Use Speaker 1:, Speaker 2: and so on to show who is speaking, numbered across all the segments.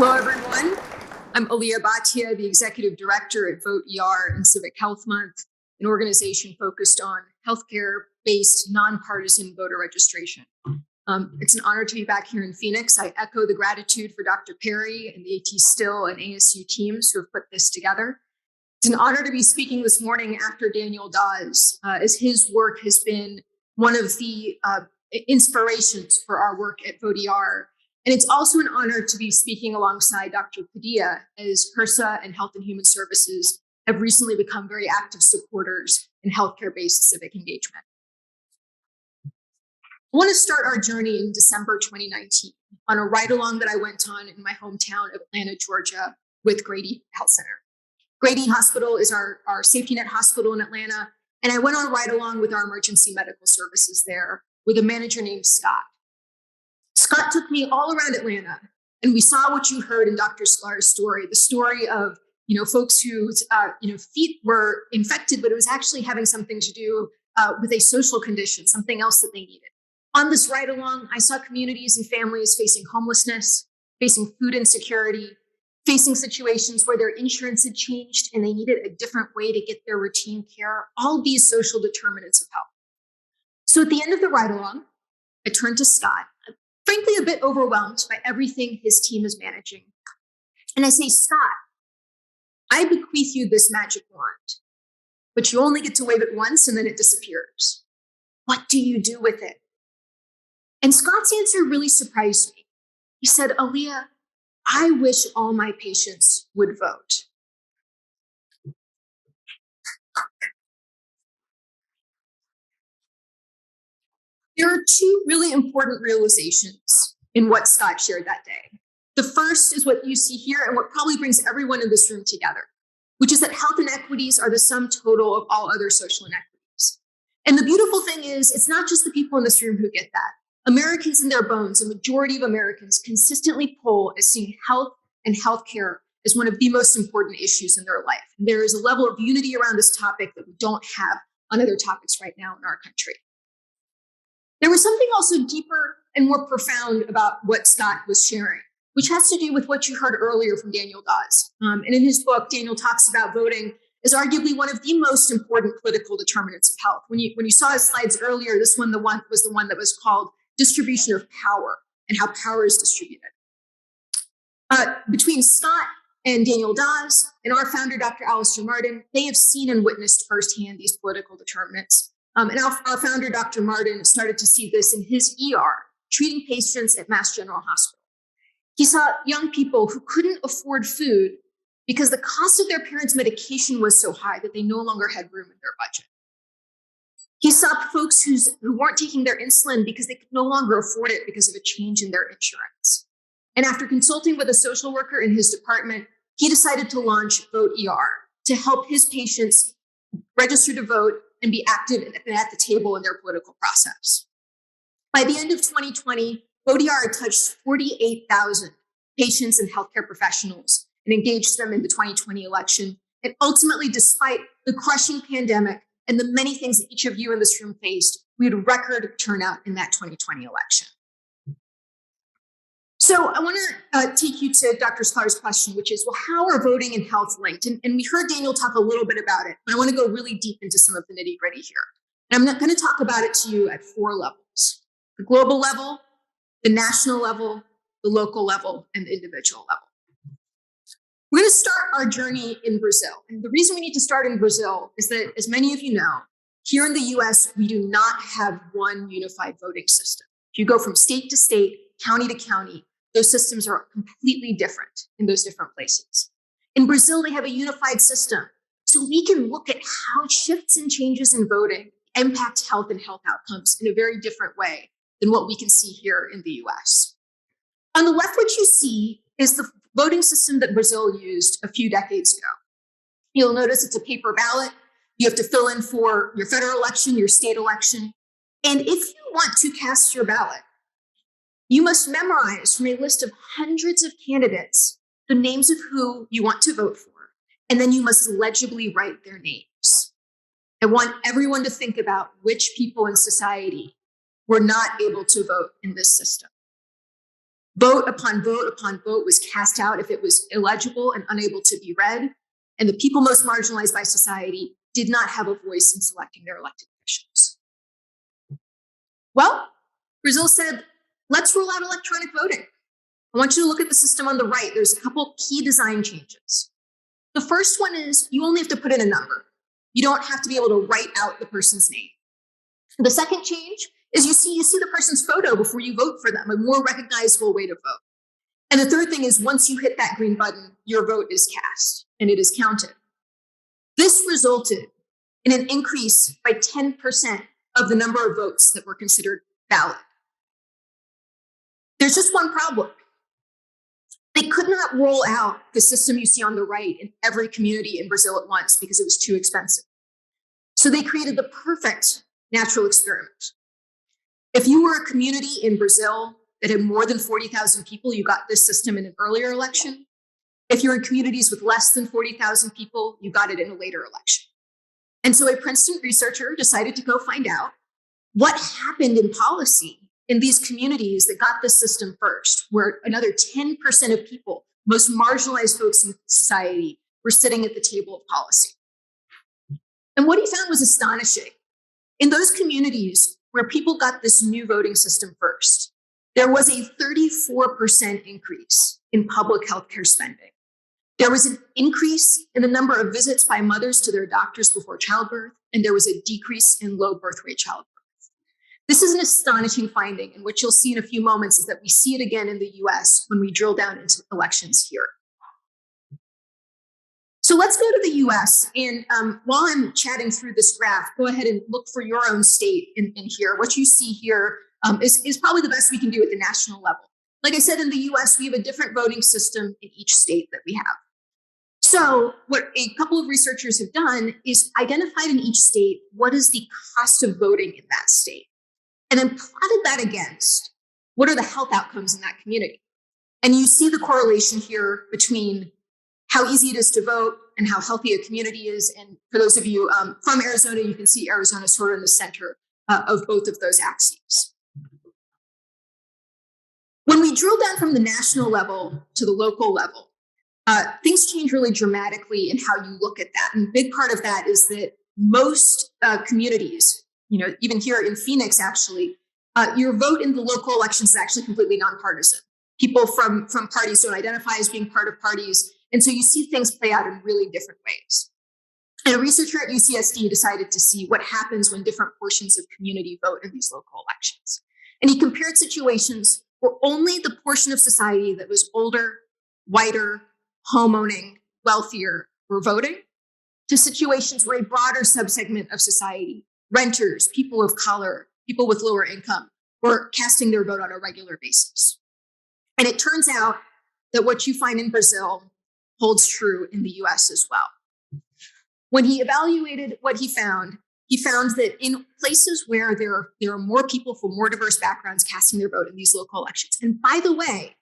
Speaker 1: Hello, everyone. I'm Aliya Bhatia, the Executive Director at Vot-ER Civic Health Month, an organization focused on healthcare-based, nonpartisan voter registration. It's an honor to be back here in Phoenix. I echo the gratitude for Dr. Perry and the AT Still and ASU teams who have put this together. It's an honor to be speaking this morning after Daniel Dawes, as his work has been one of the inspirations for our work at Vot-ER. And it's also an honor to be speaking alongside Dr. Padilla, as HRSA and Health and Human Services have recently become very active supporters in healthcare-based civic engagement. I want to start our journey in December 2019 on a ride-along that I went on in my hometown of Atlanta, Georgia, with Grady Health Center. Grady Hospital is our safety net hospital in Atlanta, and I went on a ride-along with our emergency medical services there with a manager named Scott. Scott took me all around Atlanta, and we saw what you heard in Dr. Sklar's story, the story of folks whose feet were infected, but it was actually having something to do with a social condition, something else that they needed. On this ride along, I saw communities and families facing homelessness, facing food insecurity, facing situations where their insurance had changed and they needed a different way to get their routine care, all these social determinants of health. So at the end of the ride along, I turned to Scott, frankly, a bit overwhelmed by everything his team is managing. And I say, Scott, I bequeath you this magic wand, but you only get to wave it once and then it disappears. What do you do with it? And Scott's answer really surprised me. He said, Aliya, I wish all my patients would vote. There are two really important realizations in what Scott shared that day. The first is what you see here and what probably brings everyone in this room together, which is that health inequities are the sum total of all other social inequities. And the beautiful thing is, it's not just the people in this room who get that. Americans in their bones, a majority of Americans consistently poll as seeing health and healthcare as one of the most important issues in their life. And there is a level of unity around this topic that we don't have on other topics right now in our country. There was something also deeper and more profound about what Scott was sharing, which has to do with what you heard earlier from Daniel Dawes. And in his book, Daniel talks about voting as arguably one of the most important political determinants of health. When you saw his slides earlier, this one was the one that was called distribution of power and how power is distributed. Between Scott and Daniel Dawes and our founder, Dr. Alistair Martin, they have seen and witnessed firsthand these political determinants. And our founder, Dr. Martin, started to see this in his ER, treating patients at Mass General Hospital. He saw young people who couldn't afford food because the cost of their parents' medication was so high that they no longer had room in their budget. He saw folks who weren't taking their insulin because they could no longer afford it because of a change in their insurance. And after consulting with a social worker in his department, he decided to launch Vot-ER to help his patients register to vote and be active at the table in their political process. By the end of 2020, Vot-ER touched 48,000 patients and healthcare professionals and engaged them in the 2020 election. And ultimately, despite the crushing pandemic and the many things that each of you in this room faced, we had a record turnout in that 2020 election. So I want to take you to Dr. Sklar's question, which is, well, how are voting and health linked? And we heard Daniel talk a little bit about it, but I want to go really deep into some of the nitty gritty here. And I'm going to talk about it to you at 4 levels: the global level, the national level, the local level, and the individual level. We're going to start our journey in Brazil. And the reason we need to start in Brazil is that, as many of you know, here in the US, we do not have one unified voting system. If you go from state to state, county to county, those systems are completely different in those different places. In Brazil, they have a unified system. So we can look at how shifts and changes in voting impact health and health outcomes in a very different way than what we can see here in the US. On the left, what you see is the voting system that Brazil used a few decades ago. You'll notice it's a paper ballot. You have to fill in for your federal election, your state election. And if you want to cast your ballot, you must memorize from a list of hundreds of candidates the names of who you want to vote for, and then you must legibly write their names. I want everyone to think about which people in society were not able to vote in this system. Vote upon vote upon vote was cast out if it was illegible and unable to be read. And the people most marginalized by society did not have a voice in selecting their elected officials. Well, Brazil said, let's roll out electronic voting. I want you to look at the system on the right. There's a couple key design changes. The first one is you only have to put in a number. You don't have to be able to write out the person's name. The second change is you see the person's photo before you vote for them, a more recognizable way to vote. And the third thing is once you hit that green button, your vote is cast and it is counted. This resulted in an increase by 10% of the number of votes that were considered valid. There's just one problem. They could not roll out the system you see on the right in every community in Brazil at once because it was too expensive. So they created the perfect natural experiment. If you were a community in Brazil that had more than 40,000 people, you got this system in an earlier election. If you're in communities with less than 40,000 people, you got it in a later election. And so a Princeton researcher decided to go find out what happened in policy in these communities that got this system first, where another 10% of people, most marginalized folks in society, were sitting at the table of policy. And what he found was astonishing. In those communities where people got this new voting system first, there was a 34% increase in public healthcare spending. There was an increase in the number of visits by mothers to their doctors before childbirth, and there was a decrease in low birth rate childbirth. This is an astonishing finding, and what you'll see in a few moments is that we see it again in the US when we drill down into elections here. So let's go to the US, and while I'm chatting through this graph, go ahead and look for your own state in here. What you see here is probably the best we can do at the national level. Like I said, in the US, we have a different voting system in each state that we have. So what a couple of researchers have done is identified in each state what is the cost of voting in that state, and then plotted that against what are the health outcomes in that community. And you see the correlation here between how easy it is to vote and how healthy a community is. And for those of you from Arizona, you can see Arizona sort of in the center of both of those axes. When we drill down from the national level to the local level, things change really dramatically in how you look at that. And a big part of that is that most communities, even here in Phoenix, actually, your vote in the local elections is actually completely nonpartisan. People from parties don't identify as being part of parties. And so you see things play out in really different ways. And a researcher at UCSD decided to see what happens when different portions of community vote in these local elections. And he compared situations where only the portion of society that was older, whiter, homeowning, wealthier were voting, to situations where a broader subsegment of society, renters, people of color, people with lower income, were casting their vote on a regular basis. And it turns out that what you find in Brazil holds true in the US as well. When he evaluated what he found that in places where there are more people from more diverse backgrounds casting their vote in these local elections, and by the way,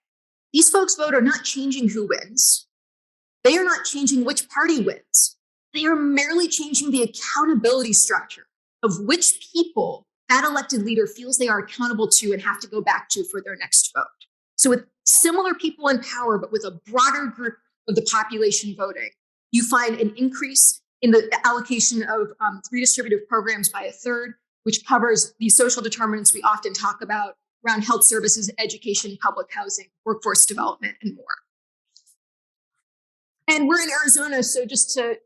Speaker 1: these folks' vote are not changing who wins. They are not changing which party wins. They are merely changing the accountability structure of which people that elected leader feels they are accountable to and have to go back to for their next vote. So with similar people in power, but with a broader group of the population voting, you find an increase in the allocation of redistributive programs by a third, which covers the social determinants we often talk about around health services, education, public housing, workforce development, and more. And we're in Arizona, so just to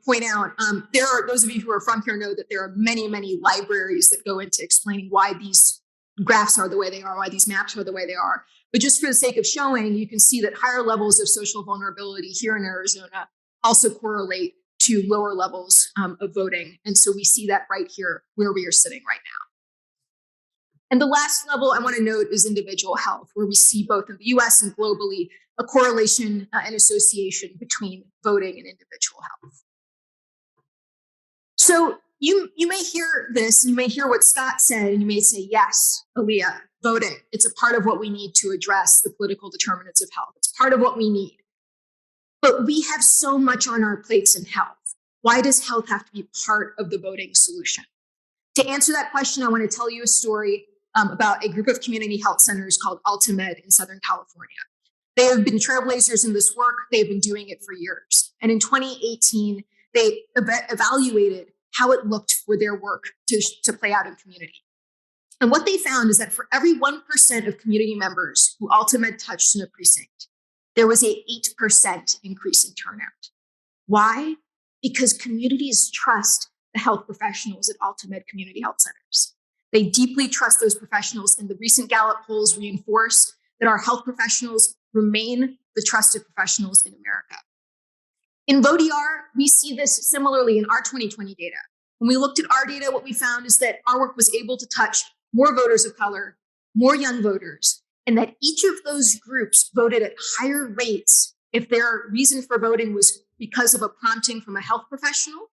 Speaker 1: point out, there are those of you who are from here know that there are many, many libraries that go into explaining why these graphs are the way they are, why these maps are the way they are. But just for the sake of showing, you can see that higher levels of social vulnerability here in Arizona also correlate to lower levels of voting. And so we see that right here where we are sitting right now. And the last level I want to note is individual health, where we see both in the US and globally a correlation and association between voting and individual health. So you may hear this, you may hear what Scott said, and you may say, yes, Aliya, voting, it's a part of what we need to address the political determinants of health. It's part of what we need. But we have so much on our plates in health. Why does health have to be part of the voting solution? To answer that question, I want to tell you a story about a group of community health centers called AltaMed in Southern California. They have been trailblazers in this work. They've been doing it for years. And in 2018, they evaluated how it looked for their work to play out in community. And what they found is that for every 1% of community members who AltaMed touched in a precinct, there was a 8% increase in turnout. Why? Because communities trust the health professionals at AltaMed community health centers. They deeply trust those professionals, and the recent Gallup polls reinforce that our health professionals remain the trusted professionals in America. In Vot-ER, we see this similarly in our 2020 data. When we looked at our data, what we found is that our work was able to touch more voters of color, more young voters, and that each of those groups voted at higher rates if their reason for voting was because of a prompting from a health professional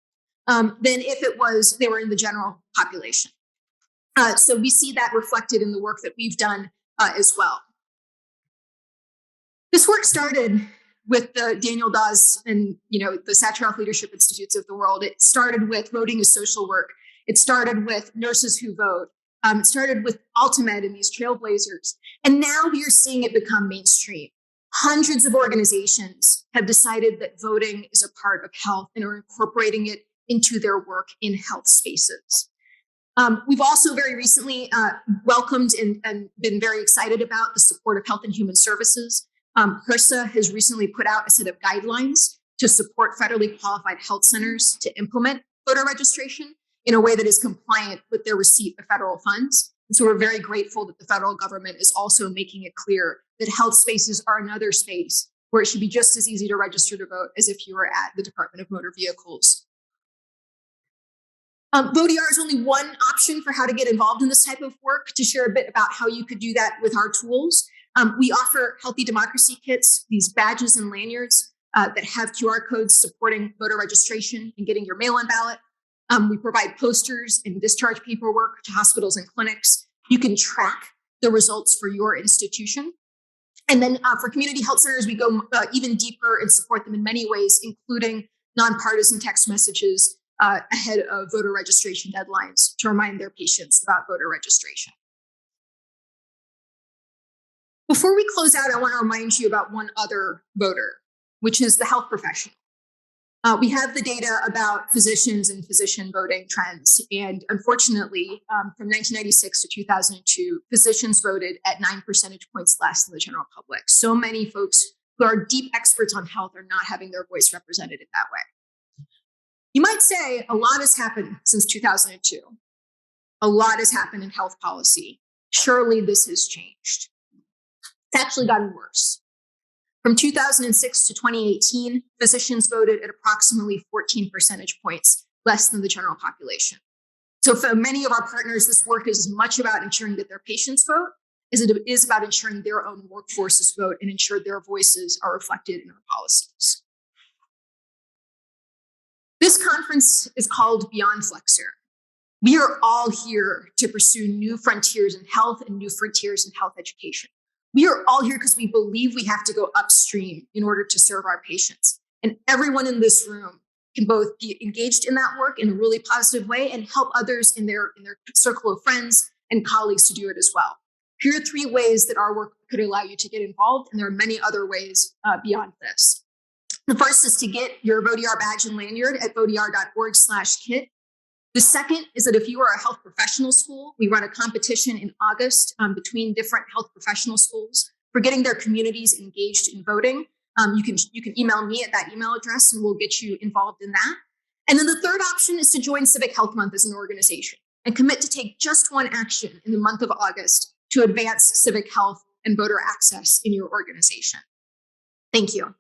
Speaker 1: than if it was they were in the general population. So we see that reflected in the work that we've done as well. This work started with the Daniel Dawes and the Satcher Health Leadership Institutes of the world. It started with Voting is Social Work. It started with Nurses Who Vote. It started with AltaMed and these trailblazers. And now we are seeing it become mainstream. Hundreds of organizations have decided that voting is a part of health and are incorporating it into their work in health spaces. We've also very recently welcomed and been very excited about the support of Health and Human Services. HRSA has recently put out a set of guidelines to support federally qualified health centers to implement voter registration in a way that is compliant with their receipt of federal funds. And so we're very grateful that the federal government is also making it clear that health spaces are another space where it should be just as easy to register to vote as if you were at the Department of Motor Vehicles. Vot-ER is only one option for how to get involved in this type of work. To share a bit about how you could do that with our tools, we offer Healthy Democracy Kits, these badges and lanyards that have QR codes supporting voter registration and getting your mail-in ballot. We provide posters and discharge paperwork to hospitals and clinics. You can track the results for your institution. And then for community health centers, we go even deeper and support them in many ways, including nonpartisan text messages ahead of voter registration deadlines to remind their patients about voter registration. Before we close out, I want to remind you about one other voter, which is the health professional. We have the data about physicians and physician voting trends. And unfortunately, from 1996 to 2002, physicians voted at 9 percentage points less than the general public. So many folks who are deep experts on health are not having their voice represented in that way. You might say a lot has happened since 2002. A lot has happened in health policy. Surely this has changed. It's actually gotten worse. From 2006 to 2018, physicians voted at approximately 14 percentage points less than the general population. So for many of our partners, this work is as much about ensuring that their patients vote as it is about ensuring their own workforces vote and ensure their voices are reflected in our policies. This conference is called Beyond Flexner. We are all here to pursue new frontiers in health and new frontiers in health education. We are all here because we believe we have to go upstream in order to serve our patients. And everyone in this room can both be engaged in that work in a really positive way and help others in their circle of friends and colleagues to do it as well. Here are 3 ways that our work could allow you to get involved, and there are many other ways beyond this. The first is to get your Vot-ER badge and lanyard at voter.org/kit. The second is that if you are a health professional school, we run a competition in August between different health professional schools for getting their communities engaged in voting. You can email me at that email address and we'll get you involved in that. And then the third option is to join Civic Health Month as an organization and commit to take just one action in the month of August to advance civic health and voter access in your organization. Thank you.